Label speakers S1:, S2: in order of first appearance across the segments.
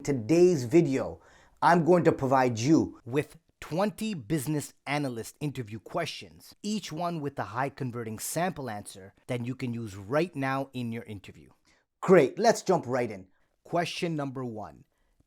S1: today's video, I'm going to provide you with 20 business analyst interview questions, each one with a high converting sample answer that you can use right now in your interview. Great, let's jump right in. Question number 1,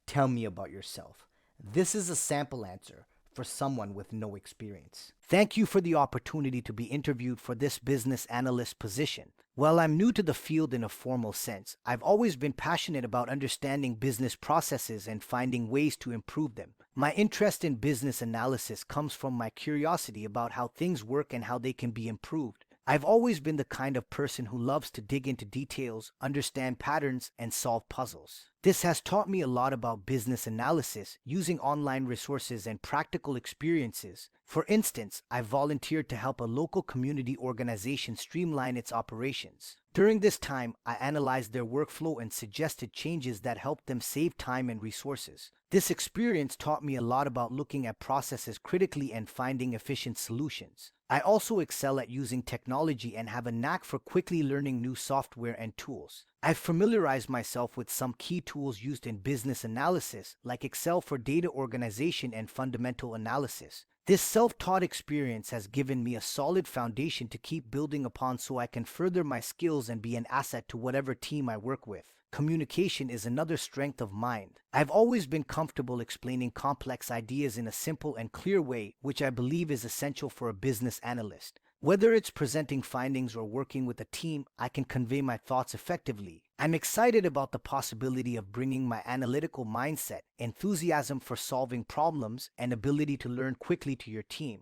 S1: tell me about yourself. This is a sample answer for someone with no experience. Thank you for the opportunity to be interviewed for this business analyst position. While I'm new to the field in a formal sense, I've always been passionate about understanding business processes and finding ways to improve them. My interest in business analysis comes from my curiosity about how things work and how they can be improved. I've always been the kind of person who loves to dig into details, understand patterns, and solve puzzles. This has taught me a lot about business analysis, using online resources and practical experiences. For instance, I volunteered to help a local community organization streamline its operations. During this time, I analyzed their workflow and suggested changes that helped them save time and resources. This experience taught me a lot about looking at processes critically and finding efficient solutions. I also excel at using technology and have a knack for quickly learning new software and tools. I've familiarized myself with some key tools used in business analysis, like Excel for data organization and fundamental analysis. This self-taught experience has given me a solid foundation to keep building upon so I can further my skills and be an asset to whatever team I work with. Communication is another strength of mine. I've always been comfortable explaining complex ideas in a simple and clear way, which I believe is essential for a business analyst. Whether it's presenting findings or working with a team, I can convey my thoughts effectively. I'm excited about the possibility of bringing my analytical mindset, enthusiasm for solving problems, and ability to learn quickly to your team.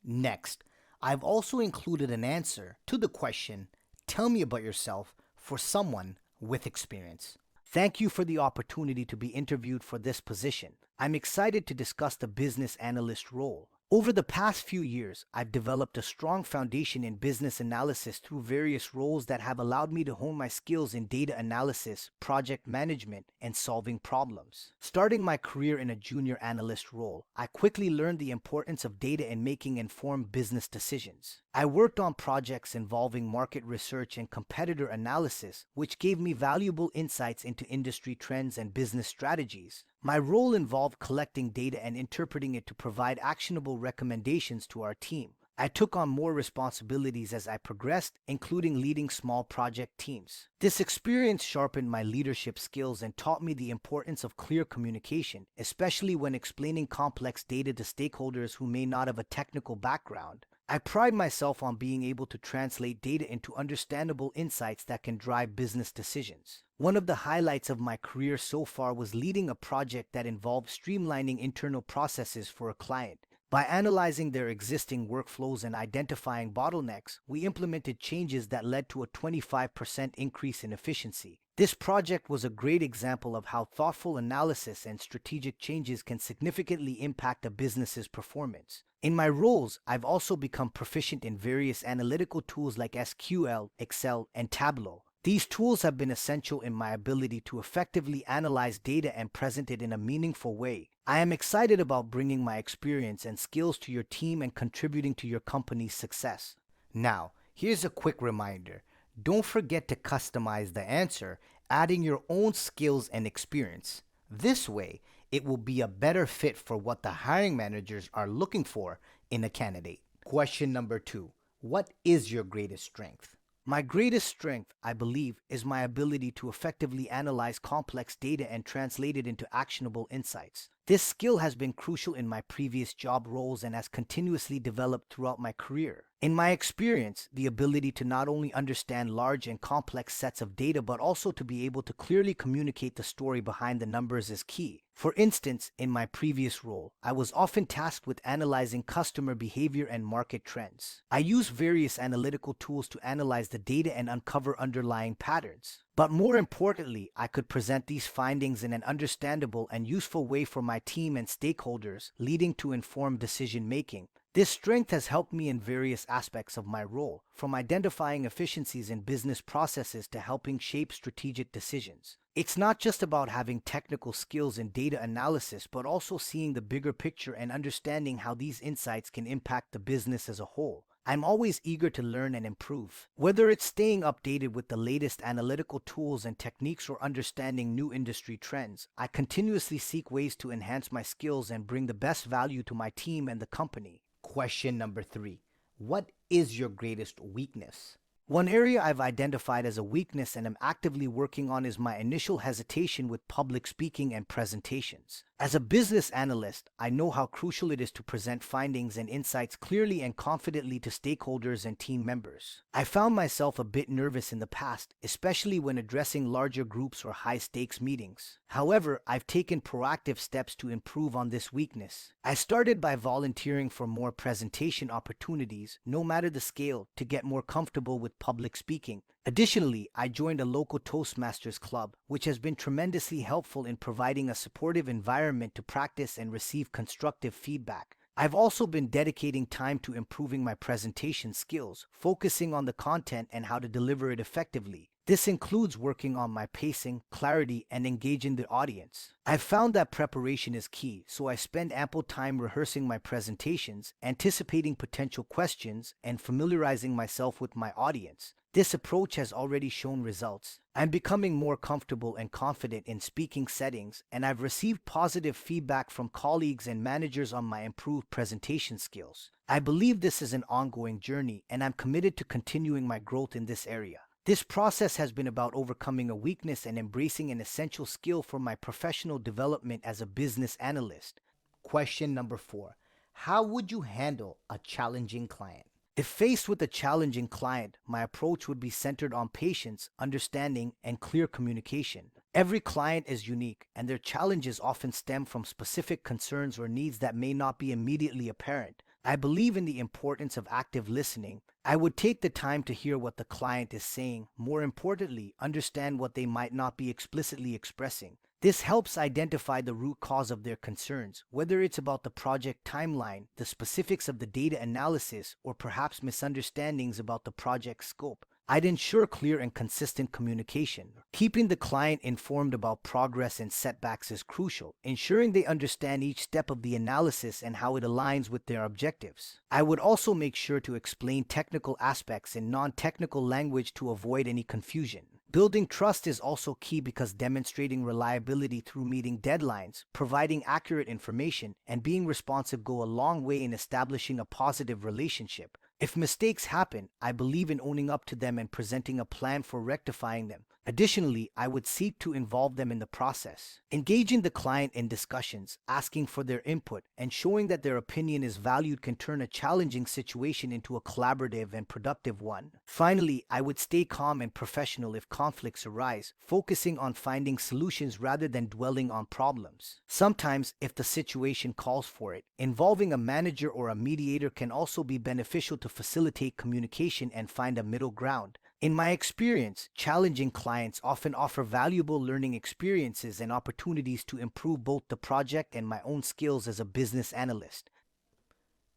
S1: Next, I've also included an answer to the question, tell me about yourself, for someone with experience. Thank you for the opportunity to be interviewed for this position. I'm excited to discuss the business analyst role. Over the past few years, I've developed a strong foundation in business analysis through various roles that have allowed me to hone my skills in data analysis, project management, and solving problems. Starting my career in a junior analyst role, I quickly learned the importance of data in making informed business decisions. I worked on projects involving market research and competitor analysis, which gave me valuable insights into industry trends and business strategies. My role involved collecting data and interpreting it to provide actionable recommendations to our team. I took on more responsibilities as I progressed, including leading small project teams. This experience sharpened my leadership skills and taught me the importance of clear communication, especially when explaining complex data to stakeholders who may not have a technical background. I pride myself on being able to translate data into understandable insights that can drive business decisions. One of the highlights of my career so far was leading a project that involved streamlining internal processes for a client. By analyzing their existing workflows and identifying bottlenecks, we implemented changes that led to a 25% increase in efficiency. This project was a great example of how thoughtful analysis and strategic changes can significantly impact a business's performance. In my roles, I've also become proficient in various analytical tools like SQL, Excel, and Tableau. These tools have been essential in my ability to effectively analyze data and present it in a meaningful way. I am excited about bringing my experience and skills to your team and contributing to your company's success. Now, here's a quick reminder. Don't forget to customize the answer, adding your own skills and experience. This way, it will be a better fit for what the hiring managers are looking for in a candidate. Question number 2. What is your greatest strength? My greatest strength, I believe, is my ability to effectively analyze complex data and translate it into actionable insights. This skill has been crucial in my previous job roles and has continuously developed throughout my career. In my experience, the ability to not only understand large and complex sets of data but also to be able to clearly communicate the story behind the numbers is key. For instance, in my previous role, I was often tasked with analyzing customer behavior and market trends. I used various analytical tools to analyze the data and uncover underlying patterns. But more importantly, I could present these findings in an understandable and useful way for my team and stakeholders, leading to informed decision-making. This strength has helped me in various aspects of my role, from identifying efficiencies in business processes to helping shape strategic decisions. It's not just about having technical skills in data analysis, but also seeing the bigger picture and understanding how these insights can impact the business as a whole. I'm always eager to learn and improve. Whether it's staying updated with the latest analytical tools and techniques or understanding new industry trends, I continuously seek ways to enhance my skills and bring the best value to my team and the company. Question number 3. What is your greatest weakness? One area I've identified as a weakness and am actively working on is my initial hesitation with public speaking and presentations. As a business analyst, I know how crucial it is to present findings and insights clearly and confidently to stakeholders and team members. I found myself a bit nervous in the past, especially when addressing larger groups or high-stakes meetings. However, I've taken proactive steps to improve on this weakness. I started by volunteering for more presentation opportunities, no matter the scale, to get more comfortable with public speaking. Additionally, I joined a local Toastmasters club, which has been tremendously helpful in providing a supportive environment to practice and receive constructive feedback. I've also been dedicating time to improving my presentation skills, focusing on the content and how to deliver it effectively. This includes working on my pacing, clarity, and engaging the audience. I've found that preparation is key, so I spend ample time rehearsing my presentations, anticipating potential questions, and familiarizing myself with my audience. This approach has already shown results. I'm becoming more comfortable and confident in speaking settings, and I've received positive feedback from colleagues and managers on my improved presentation skills. I believe this is an ongoing journey, and I'm committed to continuing my growth in this area. This process has been about overcoming a weakness and embracing an essential skill for my professional development as a business analyst. Question number 4. How would you handle a challenging client? If faced with a challenging client, my approach would be centered on patience, understanding, and clear communication. Every client is unique, and their challenges often stem from specific concerns or needs that may not be immediately apparent. I believe in the importance of active listening. I would take the time to hear what the client is saying, more importantly, understand what they might not be explicitly expressing. This helps identify the root cause of their concerns, whether it's about the project timeline, the specifics of the data analysis, or perhaps misunderstandings about the project scope. I'd ensure clear and consistent communication. Keeping the client informed about progress and setbacks is crucial, ensuring they understand each step of the analysis and how it aligns with their objectives. I would also make sure to explain technical aspects in non-technical language to avoid any confusion. Building trust is also key because demonstrating reliability through meeting deadlines, providing accurate information, and being responsive go a long way in establishing a positive relationship. If mistakes happen, I believe in owning up to them and presenting a plan for rectifying them. Additionally, I would seek to involve them in the process. Engaging the client in discussions, asking for their input, and showing that their opinion is valued can turn a challenging situation into a collaborative and productive one. Finally, I would stay calm and professional if conflicts arise, focusing on finding solutions rather than dwelling on problems. Sometimes, if the situation calls for it, involving a manager or a mediator can also be beneficial to facilitate communication and find a middle ground. In my experience, challenging clients often offer valuable learning experiences and opportunities to improve both the project and my own skills as a business analyst.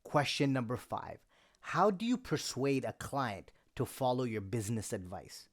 S1: Question number 5. How do you persuade a client to follow your business advice?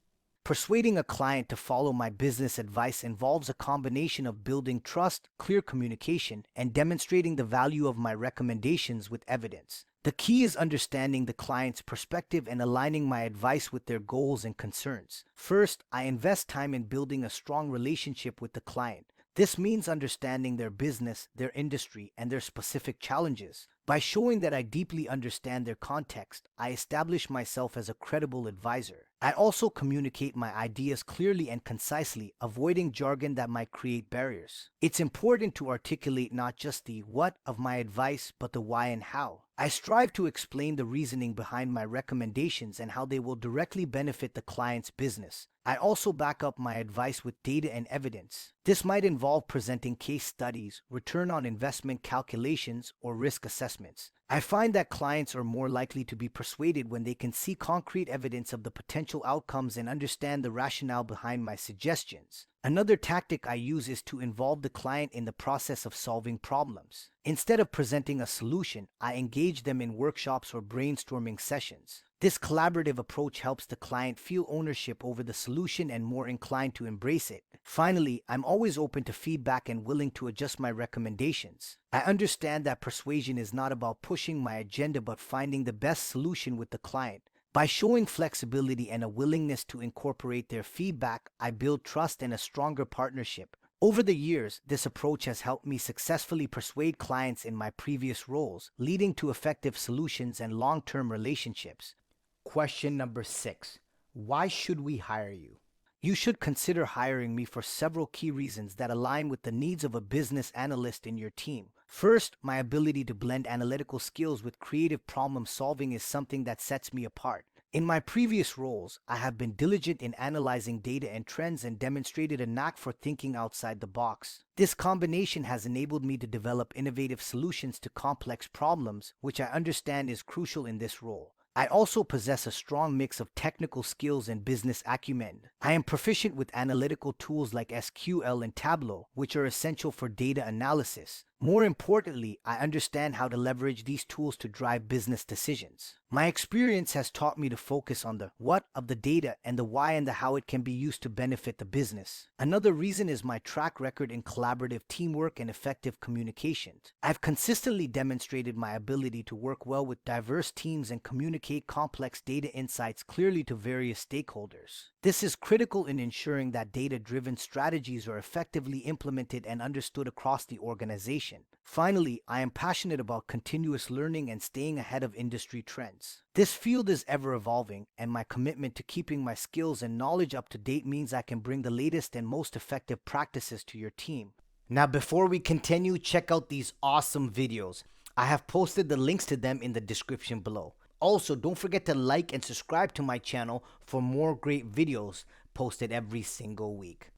S1: Persuading a client to follow my business advice involves a combination of building trust, clear communication, and demonstrating the value of my recommendations with evidence. The key is understanding the client's perspective and aligning my advice with their goals and concerns. First, I invest time in building a strong relationship with the client. This means understanding their business, their industry, and their specific challenges. By showing that I deeply understand their context, I establish myself as a credible advisor. I also communicate my ideas clearly and concisely, avoiding jargon that might create barriers. It's important to articulate not just the what of my advice, but the why and how. I strive to explain the reasoning behind my recommendations and how they will directly benefit the client's business. I also back up my advice with data and evidence. This might involve presenting case studies, return on investment calculations, or risk assessments. I find that clients are more likely to be persuaded when they can see concrete evidence of the potential outcomes and understand the rationale behind my suggestions. Another tactic I use is to involve the client in the process of solving problems. Instead of presenting a solution, I engage them in workshops or brainstorming sessions. This collaborative approach helps the client feel ownership over the solution and more inclined to embrace it. Finally, I'm always open to feedback and willing to adjust my recommendations. I understand that persuasion is not about pushing my agenda but finding the best solution with the client. By showing flexibility and a willingness to incorporate their feedback, I build trust and a stronger partnership. Over the years, this approach has helped me successfully persuade clients in my previous roles, leading to effective solutions and long-term relationships. Question number 6. Why should we hire you? You should consider hiring me for several key reasons that align with the needs of a business analyst in your team. First, my ability to blend analytical skills with creative problem solving is something that sets me apart. In my previous roles, I have been diligent in analyzing data and trends and demonstrated a knack for thinking outside the box. This combination has enabled me to develop innovative solutions to complex problems, which I understand is crucial in this role. I also possess a strong mix of technical skills and business acumen. I am proficient with analytical tools like SQL and Tableau, which are essential for data analysis. More importantly, I understand how to leverage these tools to drive business decisions. My experience has taught me to focus on the what of the data and the why and the how it can be used to benefit the business. Another reason is my track record in collaborative teamwork and effective communications. I've consistently demonstrated my ability to work well with diverse teams and communicate complex data insights clearly to various stakeholders. This is critical in ensuring that data-driven strategies are effectively implemented and understood across the organization. Finally, I am passionate about continuous learning and staying ahead of industry trends. This field is ever evolving, and my commitment to keeping my skills and knowledge up to date means I can bring the latest and most effective practices to your team. Now, before we continue, check out these awesome videos. I have posted the links to them in the description below. Also, don't forget to like and subscribe to my channel for more great videos posted every single week.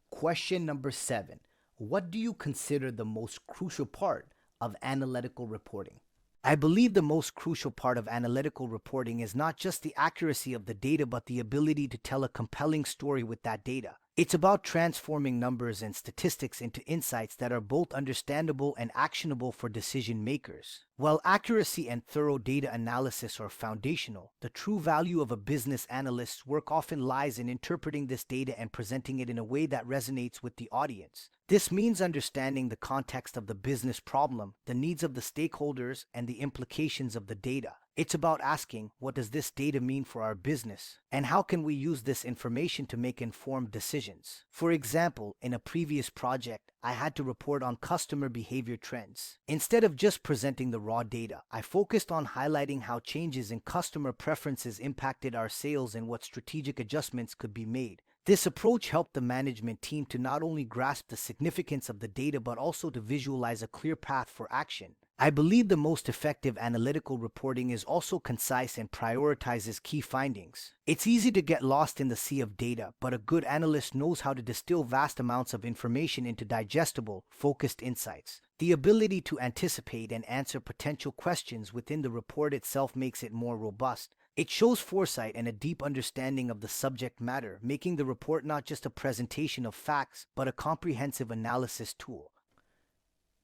S1: Question number 7. What do you consider the most crucial part of analytical reporting? I believe the most crucial part of analytical reporting is not just the accuracy of the data, but the ability to tell a compelling story with that data. It's about transforming numbers and statistics into insights that are both understandable and actionable for decision makers. While accuracy and thorough data analysis are foundational, the true value of a business analyst's work often lies in interpreting this data and presenting it in a way that resonates with the audience. This means understanding the context of the business problem, the needs of the stakeholders, and the implications of the data. It's about asking, what does this data mean for our business? And how can we use this information to make informed decisions? For example, in a previous project, I had to report on customer behavior trends. Instead of just presenting the raw data, I focused on highlighting how changes in customer preferences impacted our sales and what strategic adjustments could be made. This approach helped the management team to not only grasp the significance of the data but also to visualize a clear path for action. I believe the most effective analytical reporting is also concise and prioritizes key findings. It's easy to get lost in the sea of data, but a good analyst knows how to distill vast amounts of information into digestible, focused insights. The ability to anticipate and answer potential questions within the report itself makes it more robust. It shows foresight and a deep understanding of the subject matter, making the report not just a presentation of facts, but a comprehensive analysis tool.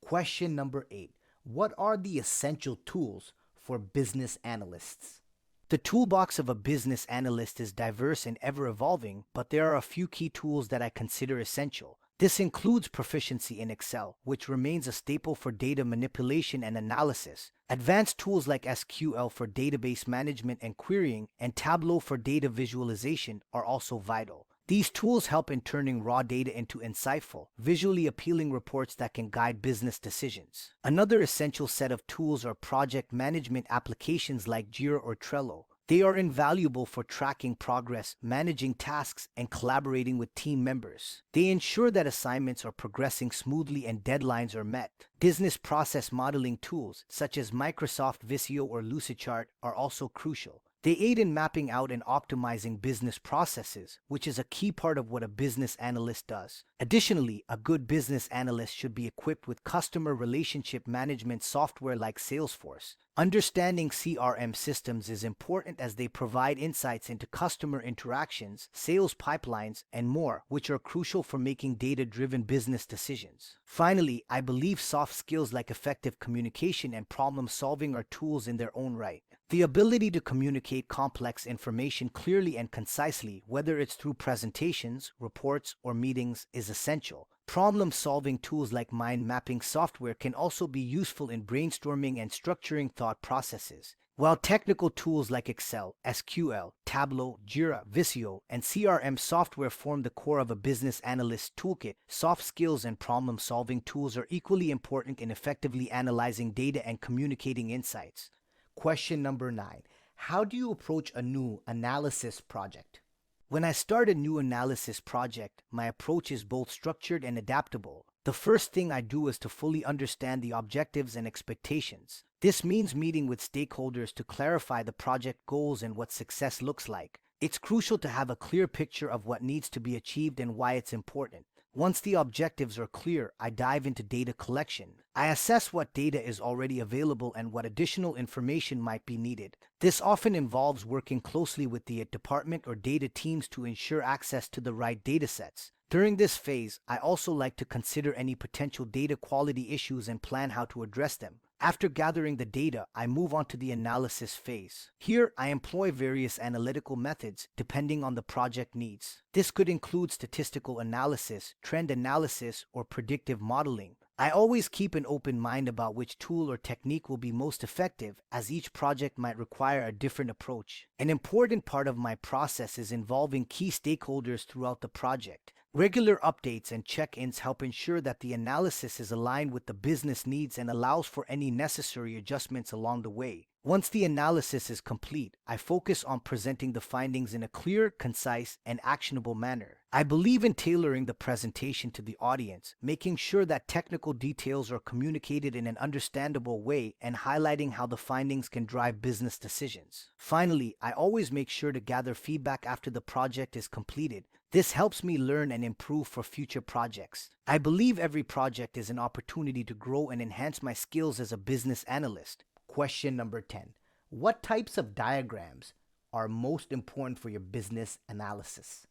S1: Question number 8. What are the essential tools for business analysts? The toolbox of a business analyst is diverse and ever-evolving, but there are a few key tools that I consider essential. This includes proficiency in Excel, which remains a staple for data manipulation and analysis. Advanced tools like SQL for database management and querying, and Tableau for data visualization are also vital. These tools help in turning raw data into insightful, visually appealing reports that can guide business decisions. Another essential set of tools are project management applications like Jira or Trello. They are invaluable for tracking progress, managing tasks, and collaborating with team members. They ensure that assignments are progressing smoothly and deadlines are met. Business process modeling tools, such as Microsoft Visio or Lucidchart, are also crucial. They aid in mapping out and optimizing business processes, which is a key part of what a business analyst does. Additionally, a good business analyst should be equipped with customer relationship management software like Salesforce. Understanding CRM systems is important as they provide insights into customer interactions, sales pipelines, and more, which are crucial for making data-driven business decisions. Finally, I believe soft skills like effective communication and problem solving are tools in their own right. The ability to communicate complex information clearly and concisely, whether it's through presentations, reports, or meetings, is essential. Problem-solving tools like mind mapping software can also be useful in brainstorming and structuring thought processes. While technical tools like Excel, SQL, Tableau, Jira, Visio, and CRM software form the core of a business analyst toolkit, soft skills and problem-solving tools are equally important in effectively analyzing data and communicating insights. Question number 9. How do you approach a new analysis project? When I start a new analysis project, my approach is both structured and adaptable. The first thing I do is to fully understand the objectives and expectations. This means meeting with stakeholders to clarify the project goals and what success looks like. It's crucial to have a clear picture of what needs to be achieved and why it's important. Once the objectives are clear, I dive into data collection. I assess what data is already available and what additional information might be needed. This often involves working closely with the department or data teams to ensure access to the right datasets. During this phase, I also like to consider any potential data quality issues and plan how to address them. After gathering the data, I move on to the analysis phase. Here, I employ various analytical methods depending on the project needs. This could include statistical analysis, trend analysis, or predictive modeling. I always keep an open mind about which tool or technique will be most effective, as each project might require a different approach. An important part of my process is involving key stakeholders throughout the project. Regular updates and check-ins help ensure that the analysis is aligned with the business needs and allows for any necessary adjustments along the way. Once the analysis is complete, I focus on presenting the findings in a clear, concise, and actionable manner. I believe in tailoring the presentation to the audience, making sure that technical details are communicated in an understandable way and highlighting how the findings can drive business decisions. Finally, I always make sure to gather feedback after the project is completed. This helps me learn and improve for future projects. I believe every project is an opportunity to grow and enhance my skills as a business analyst. Question number 10. What types of diagrams are most important for your business analysis?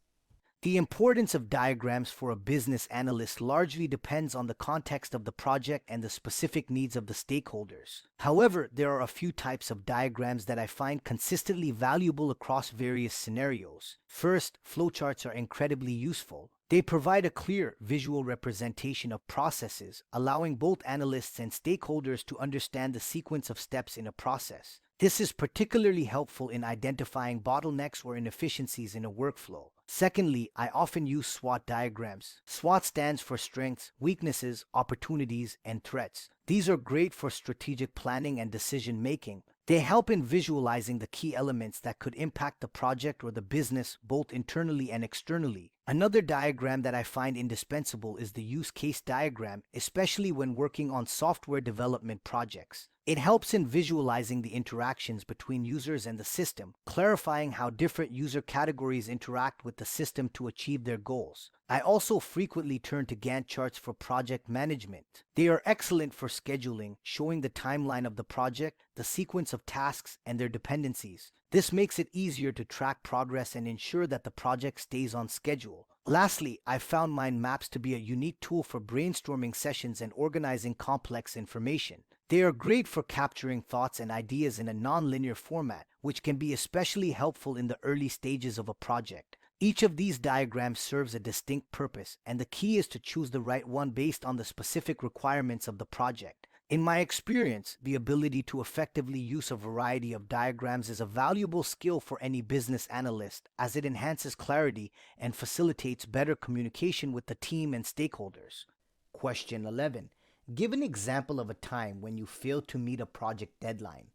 S1: The importance of diagrams for a business analyst largely depends on the context of the project and the specific needs of the stakeholders. However, there are a few types of diagrams that I find consistently valuable across various scenarios. First, flowcharts are incredibly useful. They provide a clear visual representation of processes, allowing both analysts and stakeholders to understand the sequence of steps in a process. This is particularly helpful in identifying bottlenecks or inefficiencies in a workflow. Secondly, I often use SWOT diagrams. SWOT stands for strengths, weaknesses, opportunities, and threats. These are great for strategic planning and decision making. They help in visualizing the key elements that could impact the project or the business both internally and externally. Another diagram that I find indispensable is the use case diagram, especially when working on software development projects. It helps in visualizing the interactions between users and the system, clarifying how different user categories interact with the system to achieve their goals. I also frequently turn to Gantt charts for project management. They are excellent for scheduling, showing the timeline of the project, the sequence of tasks, and their dependencies. This makes it easier to track progress and ensure that the project stays on schedule. Lastly, I found mind maps to be a unique tool for brainstorming sessions and organizing complex information. They are great for capturing thoughts and ideas in a non-linear format, which can be especially helpful in the early stages of a project. Each of these diagrams serves a distinct purpose, and the key is to choose the right one based on the specific requirements of the project. In my experience, the ability to effectively use a variety of diagrams is a valuable skill for any business analyst, as it enhances clarity and facilitates better communication with the team and stakeholders. Question 11. Give an example of a time when you failed to meet a project deadline.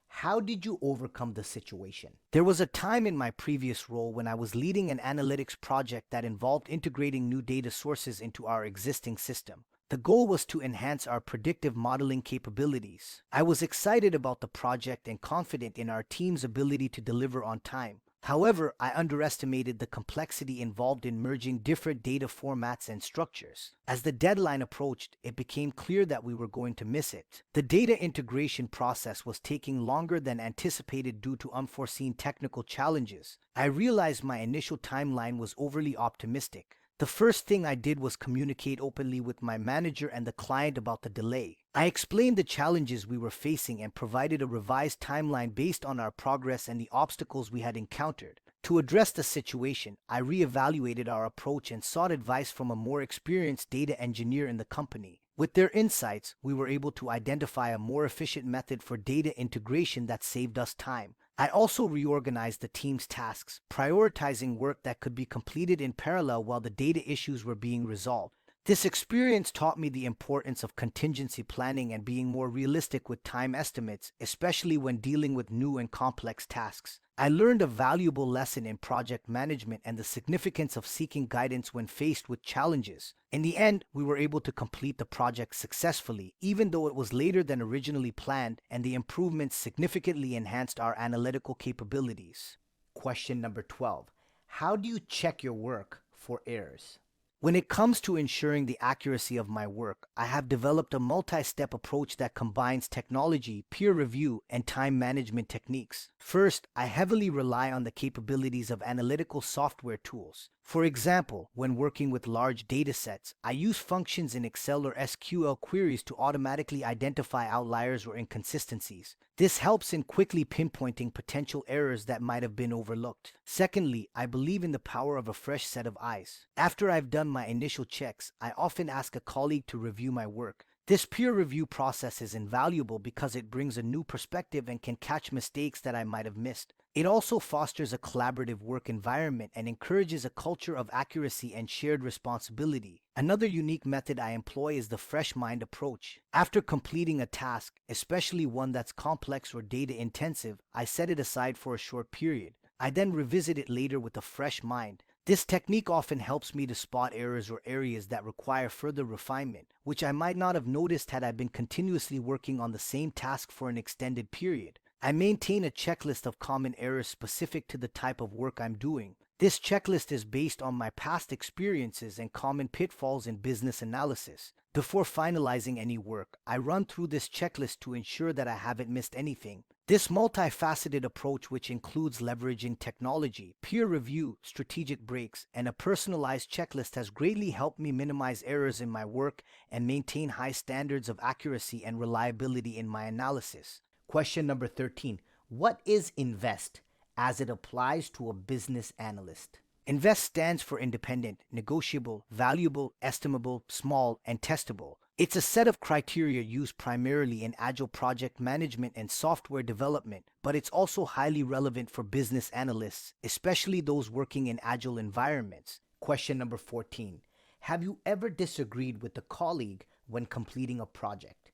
S1: How did you overcome the situation? There was a time in my previous role when I was leading an analytics project that involved integrating new data sources into our existing system. The goal was to enhance our predictive modeling capabilities. I was excited about the project and confident in our team's ability to deliver on time. However, I underestimated the complexity involved in merging different data formats and structures. As the deadline approached, it became clear that we were going to miss it. The data integration process was taking longer than anticipated due to unforeseen technical challenges. I realized my initial timeline was overly optimistic. The first thing I did was communicate openly with my manager and the client about the delay. I explained the challenges we were facing and provided a revised timeline based on our progress and the obstacles we had encountered. To address the situation, I reevaluated our approach and sought advice from a more experienced data engineer in the company. With their insights, we were able to identify a more efficient method for data integration that saved us time. I also reorganized the team's tasks, prioritizing work that could be completed in parallel while the data issues were being resolved. This experience taught me the importance of contingency planning and being more realistic with time estimates, especially when dealing with new and complex tasks. I learned a valuable lesson in project management and the significance of seeking guidance when faced with challenges. In the end, we were able to complete the project successfully, even though it was later than originally planned, and the improvements significantly enhanced our analytical capabilities. Question number 12. How do you check your work for errors? When it comes to ensuring the accuracy of my work, I have developed a multi-step approach that combines technology, peer review, and time management techniques. First, I heavily rely on the capabilities of analytical software tools. For example, when working with large data sets, I use functions in Excel or SQL queries to automatically identify outliers or inconsistencies. This helps in quickly pinpointing potential errors that might have been overlooked. Secondly, I believe in the power of a fresh set of eyes. After I've done my initial checks, I often ask a colleague to review my work. This peer review process is invaluable because it brings a new perspective and can catch mistakes that I might have missed. It also fosters a collaborative work environment and encourages a culture of accuracy and shared responsibility. Another unique method I employ is the fresh mind approach. After completing a task, especially one that's complex or data intensive, I set it aside for a short period. I then revisit it later with a fresh mind. This technique often helps me to spot errors or areas that require further refinement, which I might not have noticed had I been continuously working on the same task for an extended period. I maintain a checklist of common errors specific to the type of work I'm doing. This checklist is based on my past experiences and common pitfalls in business analysis. Before finalizing any work, I run through this checklist to ensure that I haven't missed anything. This multifaceted approach, which includes leveraging technology, peer review, strategic breaks, and a personalized checklist, has greatly helped me minimize errors in my work and maintain high standards of accuracy and reliability in my analysis. Question number 13. What is INVEST as it applies to a business analyst? INVEST stands for independent, negotiable, valuable, estimable, small, and testable. It's a set of criteria used primarily in agile project management and software development, but it's also highly relevant for business analysts, especially those working in agile environments. Question number 14. Have you ever disagreed with a colleague when completing a project?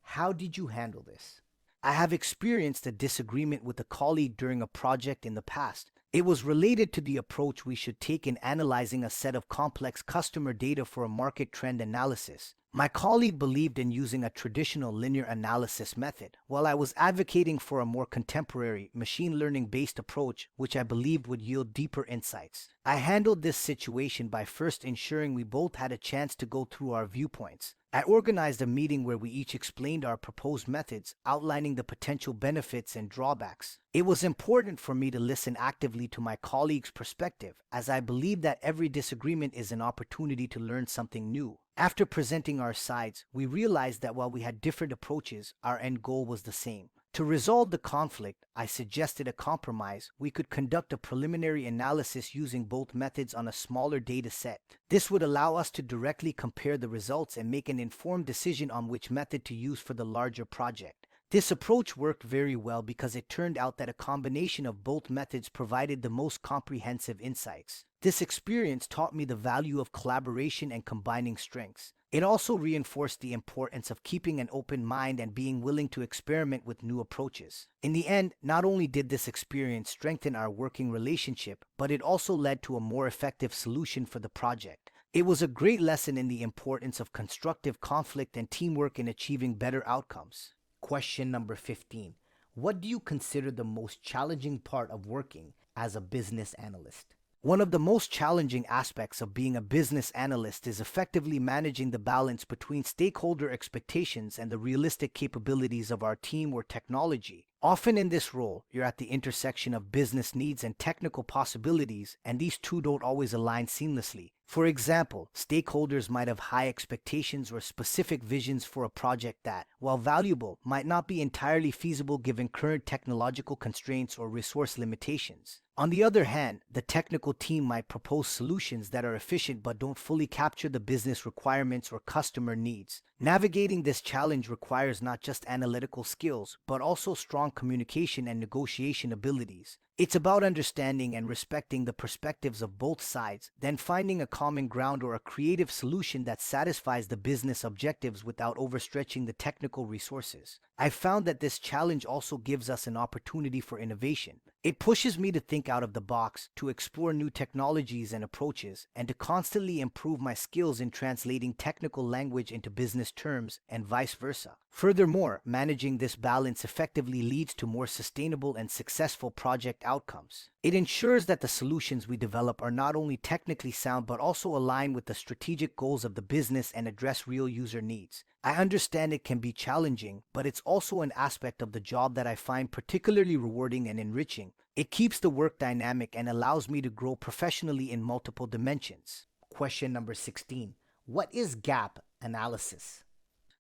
S1: How did you handle this? I have experienced a disagreement with a colleague during a project in the past. It was related to the approach we should take in analyzing a set of complex customer data for a market trend analysis. My colleague believed in using a traditional linear analysis method, while I was advocating for a more contemporary, machine learning-based approach, which I believed would yield deeper insights. I handled this situation by first ensuring we both had a chance to go through our viewpoints. I organized a meeting where we each explained our proposed methods, outlining the potential benefits and drawbacks. It was important for me to listen actively to my colleague's perspective, as I believe that every disagreement is an opportunity to learn something new. After presenting our sides, we realized that while we had different approaches, our end goal was the same. To resolve the conflict, I suggested a compromise. We could conduct a preliminary analysis using both methods on a smaller data set. This would allow us to directly compare the results and make an informed decision on which method to use for the larger project. This approach worked very well because it turned out that a combination of both methods provided the most comprehensive insights. This experience taught me the value of collaboration and combining strengths. It also reinforced the importance of keeping an open mind and being willing to experiment with new approaches. In the end, not only did this experience strengthen our working relationship, but it also led to a more effective solution for the project. It was a great lesson in the importance of constructive conflict and teamwork in achieving better outcomes. Question number 15. What do you consider the most challenging part of working as a business analyst? One of the most challenging aspects of being a business analyst is effectively managing the balance between stakeholder expectations and the realistic capabilities of our team or technology. Often in this role, you're at the intersection of business needs and technical possibilities, and these two don't always align seamlessly. For example, stakeholders might have high expectations or specific visions for a project that, while valuable, might not be entirely feasible given current technological constraints or resource limitations. On the other hand, the technical team might propose solutions that are efficient but don't fully capture the business requirements or customer needs. Navigating this challenge requires not just analytical skills, but also strong communication and negotiation abilities. It's about understanding and respecting the perspectives of both sides, then finding a common ground or a creative solution that satisfies the business objectives without overstretching the technical resources. I've found that this challenge also gives us an opportunity for innovation. It pushes me to think out of the box, to explore new technologies and approaches, and to constantly improve my skills in translating technical language into business terms and vice versa. Furthermore, managing this balance effectively leads to more sustainable and successful project outcomes. It ensures that the solutions we develop are not only technically sound but also align with the strategic goals of the business and address real user needs. I understand it can be challenging, but it's also an aspect of the job that I find particularly rewarding and enriching. It keeps the work dynamic and allows me to grow professionally in multiple dimensions. Question number 16. What is gap analysis?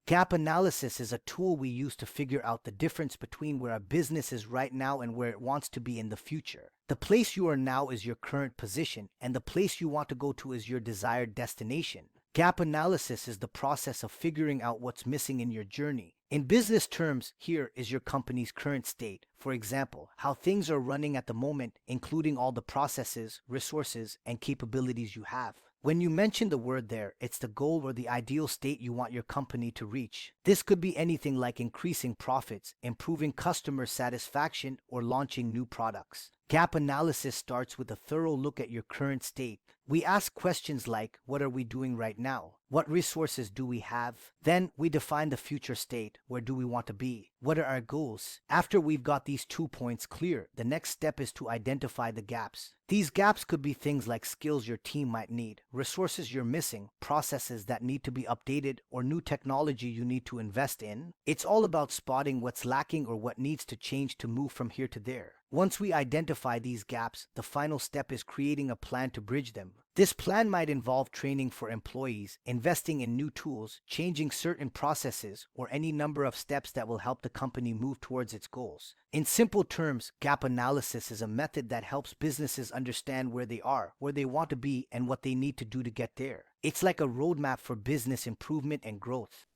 S1: Gap analysis is a tool we use to figure out the difference between where a business is right now and where it wants to be in the future. The place you are now is your current position, and the place you want to go to is your desired destination. Gap analysis is the process of figuring out what's missing in your journey. In business terms, here is your company's current state. For example, how things are running at the moment, including all the processes, resources, and capabilities you have. When you mention the word there, it's the goal or the ideal state you want your company to reach. This could be anything like increasing profits, improving customer satisfaction, or launching new products. Gap analysis starts with a thorough look at your current state. We ask questions like, what are we doing right now? What resources do we have? Then we define the future state. Where do we want to be? What are our goals? After we've got these 2 points clear, the next step is to identify the gaps. These gaps could be things like skills your team might need, resources you're missing, processes that need to be updated, or new technology you need to invest in. It's all about spotting what's lacking or what needs to change to move from here to there. Once we identify these gaps, the final step is creating a plan to bridge them. This plan might involve training for employees, investing in new tools, changing certain processes, or any number of steps that will help the company move towards its goals. In simple terms, gap analysis is a method that helps businesses understand where they are, where they want to be, and what they need to do to get there. It's like a roadmap for business improvement and growth.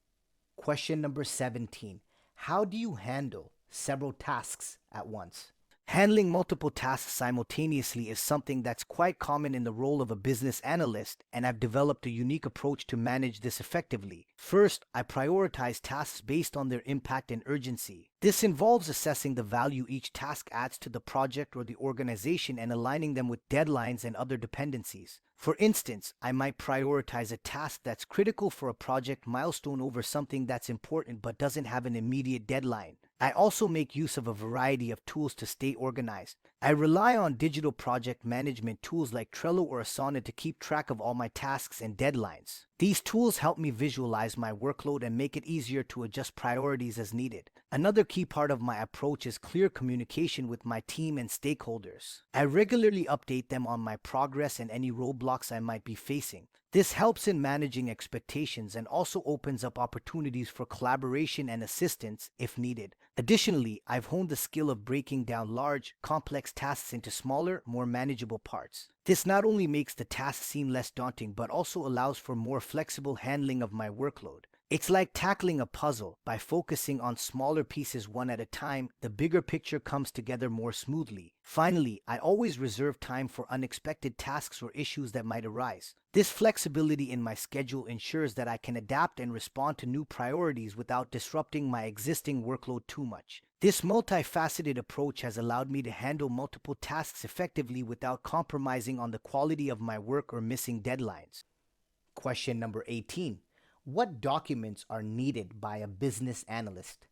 S1: Question number 17. How do you handle several tasks at once? Handling multiple tasks simultaneously is something that's quite common in the role of a business analyst, and I've developed a unique approach to manage this effectively. First, I prioritize tasks based on their impact and urgency. This involves assessing the value each task adds to the project or the organization and aligning them with deadlines and other dependencies. For instance, I might prioritize a task that's critical for a project milestone over something that's important but doesn't have an immediate deadline. I also make use of a variety of tools to stay organized. I rely on digital project management tools like Trello or Asana to keep track of all my tasks and deadlines. These tools help me visualize my workload and make it easier to adjust priorities as needed. Another key part of my approach is clear communication with my team and stakeholders. I regularly update them on my progress and any roadblocks I might be facing. This helps in managing expectations and also opens up opportunities for collaboration and assistance if needed. Additionally, I've honed the skill of breaking down large, complex tasks into smaller, more manageable parts. This not only makes the task seem less daunting, but also allows for more flexible handling of my workload. It's like tackling a puzzle. By focusing on smaller pieces one at a time, the bigger picture comes together more smoothly. Finally, I always reserve time for unexpected tasks or issues that might arise. This flexibility in my schedule ensures that I can adapt and respond to new priorities without disrupting my existing workload too much. This multifaceted approach has allowed me to handle multiple tasks effectively without compromising on the quality of my work or missing deadlines. Question number 18. What documents are needed by a business analyst?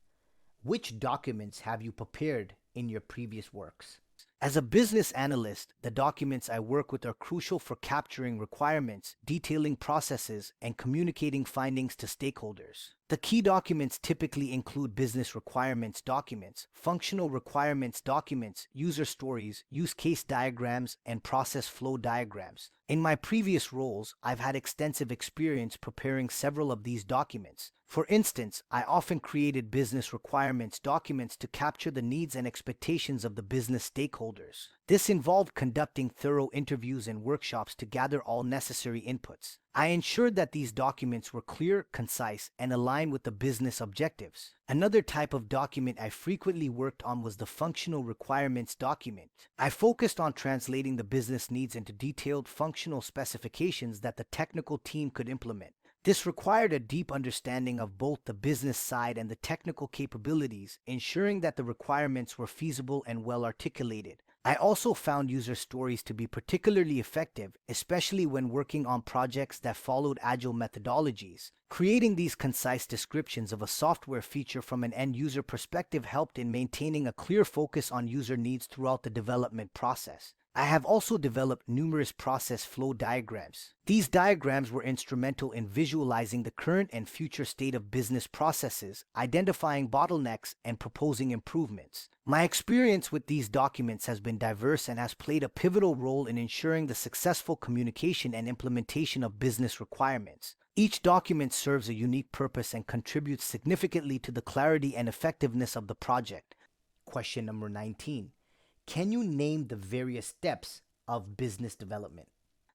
S1: Which documents have you prepared in your previous works? As a business analyst, the documents I work with are crucial for capturing requirements, detailing processes, and communicating findings to stakeholders. The key documents typically include business requirements documents, functional requirements documents, user stories, use case diagrams, and process flow diagrams. In my previous roles, I've had extensive experience preparing several of these documents. For instance, I often created business requirements documents to capture the needs and expectations of the business stakeholders. This involved conducting thorough interviews and workshops to gather all necessary inputs. I ensured that these documents were clear, concise, and aligned with the business objectives. Another type of document I frequently worked on was the functional requirements document. I focused on translating the business needs into detailed functional specifications that the technical team could implement. This required a deep understanding of both the business side and the technical capabilities, ensuring that the requirements were feasible and well articulated. I also found user stories to be particularly effective, especially when working on projects that followed agile methodologies. Creating these concise descriptions of a software feature from an end-user perspective helped in maintaining a clear focus on user needs throughout the development process. I have also developed numerous process flow diagrams. These diagrams were instrumental in visualizing the current and future state of business processes, identifying bottlenecks, and proposing improvements. My experience with these documents has been diverse and has played a pivotal role in ensuring the successful communication and implementation of business requirements. Each document serves a unique purpose and contributes significantly to the clarity and effectiveness of the project. Question number 19. Can you name the various steps of business development?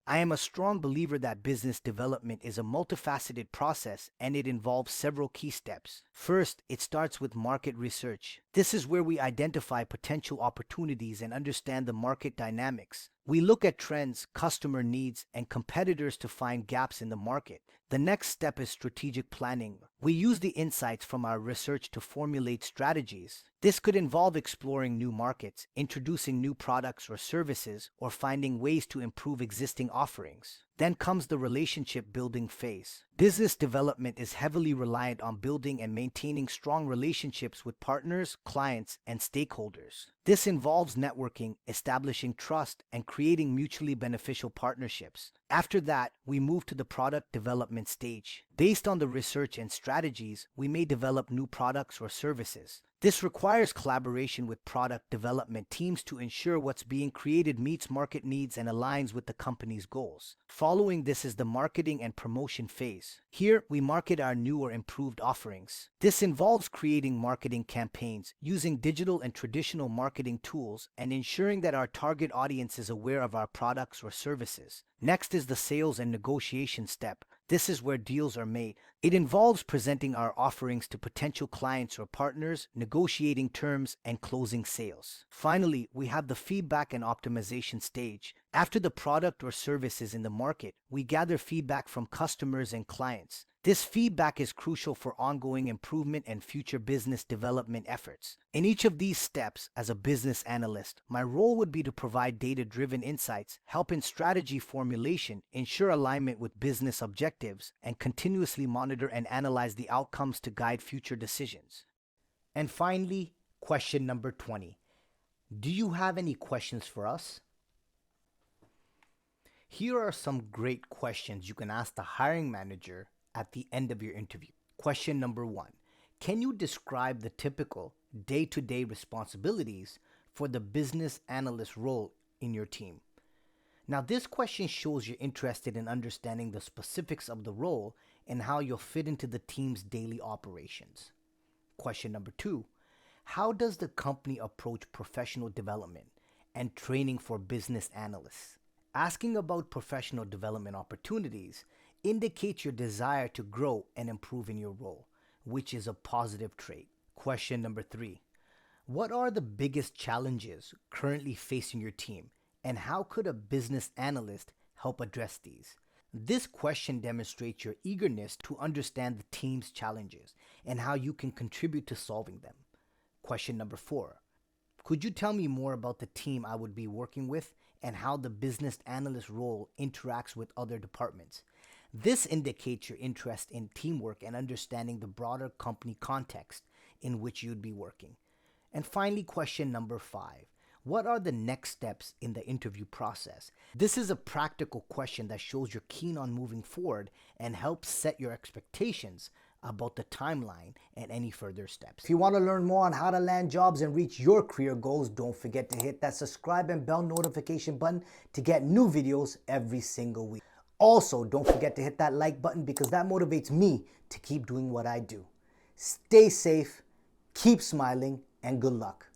S1: I am a strong believer that business development is a multifaceted process and it involves several key steps. First, it starts with market research. This is where we identify potential opportunities and understand the market dynamics. We look at trends, customer needs, and competitors to find gaps in the market. The next step is strategic planning. We use the insights from our research to formulate strategies. This could involve exploring new markets, introducing new products or services, or finding ways to improve existing offerings. Then comes the relationship building phase. Business development is heavily reliant on building and maintaining strong relationships with partners, clients, and stakeholders. This involves networking, establishing trust, and creating mutually beneficial partnerships. After that, we move to the product development stage. Based on the research and strategies, we may develop new products or services. This requires collaboration with product development teams to ensure what's being created meets market needs and aligns with the company's goals. Following this is the marketing and promotion phase. Here, we market our new or improved offerings. This involves creating marketing campaigns, using digital and traditional marketing tools, and ensuring that our target audience is aware of our products or services. Next is the sales and negotiation step. This is where deals are made. It involves presenting our offerings to potential clients or partners, negotiating terms, and closing sales. Finally, we have the feedback and optimization stage. After the product or service is in the market, we gather feedback from customers and clients. This feedback is crucial for ongoing improvement and future business development efforts. In each of these steps, as a business analyst, my role would be to provide data-driven insights, help in strategy formulation, ensure alignment with business objectives, and continuously monitor and analyze the outcomes to guide future decisions. And finally, question number 20. Do you have any questions for us? Here are some great questions you can ask the hiring manager at the end of your interview. Question number 1. Can you describe the typical day-to-day responsibilities for the business analyst role in your team? Now, this question shows you're interested in understanding the specifics of the role and how you'll fit into the team's daily operations. Question number 2. How does the company approach professional development and training for business analysts? Asking about professional development opportunities indicates your desire to grow and improve in your role, which is a positive trait. Question number 3. What are the biggest challenges currently facing your team, and how could a business analyst help address these? This question demonstrates your eagerness to understand the team's challenges and how you can contribute to solving them. Question number 4. Could you tell me more about the team I would be working with and how the business analyst role interacts with other departments? This indicates your interest in teamwork and understanding the broader company context in which you'd be working. And finally, question number 5. What are the next steps in the interview process? This is a practical question that shows you're keen on moving forward and helps set your expectations about the timeline and any further steps. If you want to learn more on how to land jobs and reach your career goals, don't forget to hit that subscribe and bell notification button to get new videos every single week. Also, don't forget to hit that like button because that motivates me to keep doing what I do. Stay safe, keep smiling, and good luck.